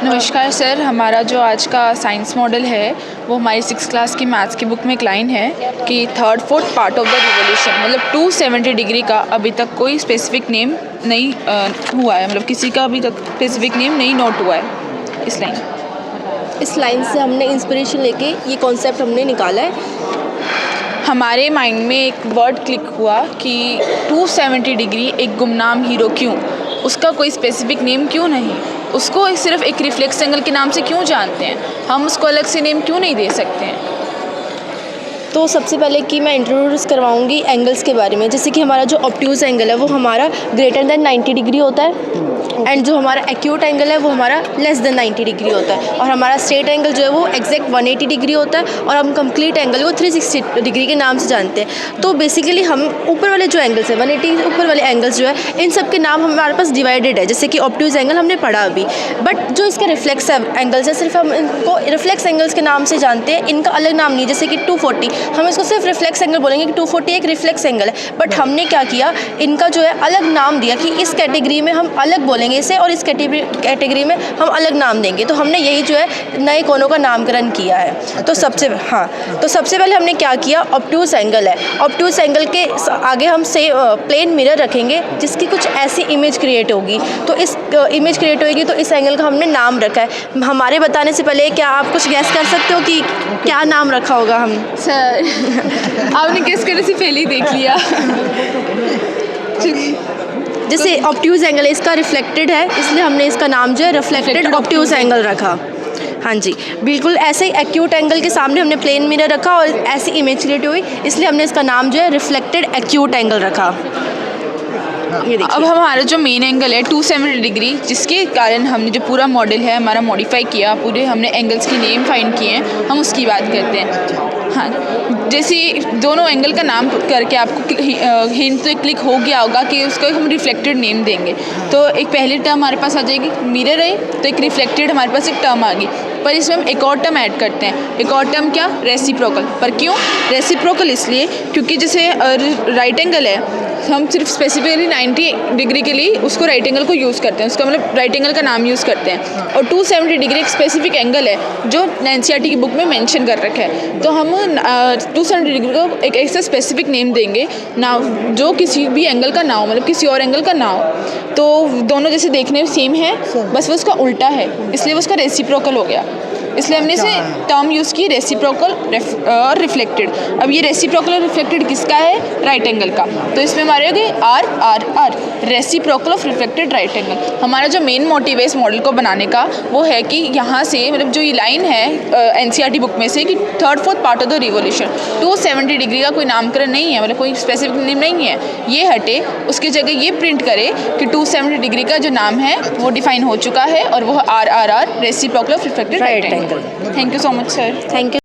नमस्कार सर, हमारा जो आज का साइंस मॉडल है वो हमारी 6th क्लास की मैथ्स की बुक में एक लाइन है कि third fourth part of the revolution, मतलब 270 डिग्री का अभी तक कोई स्पेसिफिक नेम नहीं हुआ है, मतलब किसी का अभी तक स्पेसिफिक नेम नहीं नोट हुआ है। इस लाइन से हमने इंस्पिरेशन लेके ये कॉन्सेप्ट हमने निकाला है। हमारे माइंड में एक वर्ड क्लिक हुआ कि 270 डिग्री एक गुमनाम हीरो क्यों, उसका कोई स्पेसिफिक नेम क्यों नहीं, उसको सिर्फ एक रिफ्लेक्स एंगल के नाम से क्यों जानते हैं, हम उसको अलग से नेम क्यों नहीं दे सकते हैं। तो सबसे पहले कि मैं इंट्रोड्यूस करवाऊंगी एंगल्स के बारे में। जैसे कि हमारा जो ऑब्ट्यूज़ एंगल है वो हमारा ग्रेटर देन 90 डिग्री होता है, एंड जो हमारा एक्यूट एंगल है वो हमारा लेस देन 90 डिग्री होता है, और हमारा स्ट्रेट एंगल जो है वो एग्जैक्ट 180 डिग्री होता है, और हम कंप्लीट एंगल को 360 डिग्री के नाम से जानते हैं। तो बेसिकली हम ऊपर वाले जो एंगल्स है 180 ऊपर वाले एंगल्स जो है इन सब के नाम हमारे पास डिवाइडेड है। जैसे कि ऑब्ट्यूज़ एंगल हमने पढ़ा अभी, बट जो इसका रिफ्लेक्स एंगल्स है सिर्फ हम इनको रिफ्लेक्स एंगल्स के नाम से जानते हैं, इनका अलग नाम नहीं। जैसे कि 240 हम इसको सिर्फ रिफ्लेक्स एंगल बोलेंगे कि 240 एक रिफ्लेक्स एंगल है, बट हमने क्या किया, इनका जो है अलग नाम दिया कि इस कैटेगरी में हम अलग बोलेंगे इसे, और इस कैटेगरी में हम अलग नाम देंगे। तो हमने यही जो है नए कोनों का नामकरण किया है। तो सबसे पहले हमने क्या किया, ऑब्ट्यूज़ एंगल है। ऑब्ट्यूज़ एंगल के आगे हम से प्लेन मिरर रखेंगे जिसकी कुछ ऐसी इमेज क्रिएट होगी। तो इस इमेज क्रिएट होगी तो इस एंगल का हमने नाम रखा है। हमारे बताने से पहले क्या आप कुछ गैस कर सकते हो कि क्या नाम रखा होगा हम? सर आपने गेस करने से पहले ही देख लिया। जैसे ऑब्ट्यूज़ एंगल है, इसका रिफ्लेक्टेड है, इसलिए हमने इसका नाम जो है रिफ्लेक्टेड ऑब्ट्यूज़ एंगल रखा। हाँ जी, बिल्कुल ऐसे ही एक्यूट एंगल के सामने हमने प्लेन मिरर रखा और ऐसी इमेज क्रिएट हुई, इसलिए हमने इसका नाम जो है रिफ्लेक्टेड एक्यूट एंगल रखा। अब हमारा जो मेन एंगल है 270 डिग्री, जिसके कारण हमने जो पूरा मॉडल है हमारा मॉडिफाई किया, पूरे हमने एंगल्स की नेम फाइंड किए हैं, हम उसकी बात करते हैं। हाँ, जैसे दोनों एंगल का नाम करके आपको हिंट तो क्लिक हो गया होगा कि उसको हम रिफ्लेक्टेड नेम देंगे। तो एक पहली टर्म हमारे पास आ जाएगी मिरर है, तो एक रिफ्लेक्टेड हमारे पास एक टर्म आ गई, पर इसमें हम एक और टर्म ऐड करते हैं। एक और टर्म क्या, रेसिप्रोकल। पर क्यों रेसिप्रोकल? इसलिए क्योंकि जैसे राइट एंगल है, हम सिर्फ स्पेसिफिकली 90 डिग्री के लिए उसको राइट एंगल को यूज़ करते हैं, उसका मतलब राइट एंगल का नाम यूज़ करते हैं। और 270 डिग्री एक स्पेसिफिक एंगल है जो एनसीईआरटी की बुक में मेंशन कर रखा है। तो हम 270 डिग्री को एक ऐसा स्पेसिफिक नेम देंगे ना जो किसी भी एंगल का ना हो, मतलब किसी और एंगल का ना हो। तो दोनों जैसे देखने में सेम है, बस वो उसका उल्टा है, इसलिए वो उसका रेसिप्रोकल हो गया। इसलिए हमने इसे टर्म यूज़ की रेसिप्रोकल और रिफ्लेक्टेड। अब ये रेसिप्रोकल और रिफ्लेक्टेड किसका है, राइट एंगल का। तो इसमें हमारे हो गए R R R, reciprocal of reflected right angle. हमारा जो मेन मोटिव है इस मॉडल को बनाने का वो है कि यहाँ से मतलब जो ये लाइन है एनसीईआरटी बुक में से कि third fourth part of the revolution 270 degree का कोई नामकरण नहीं है, मतलब कोई स्पेसिफिक नेम नहीं है, ये हटे, उसकी जगह ये प्रिंट करे कि 270 डिग्री का जो नाम है वो डिफाइन हो चुका है और वो R R R reciprocal of reflected right angle. Thank you so much sir. Thank you.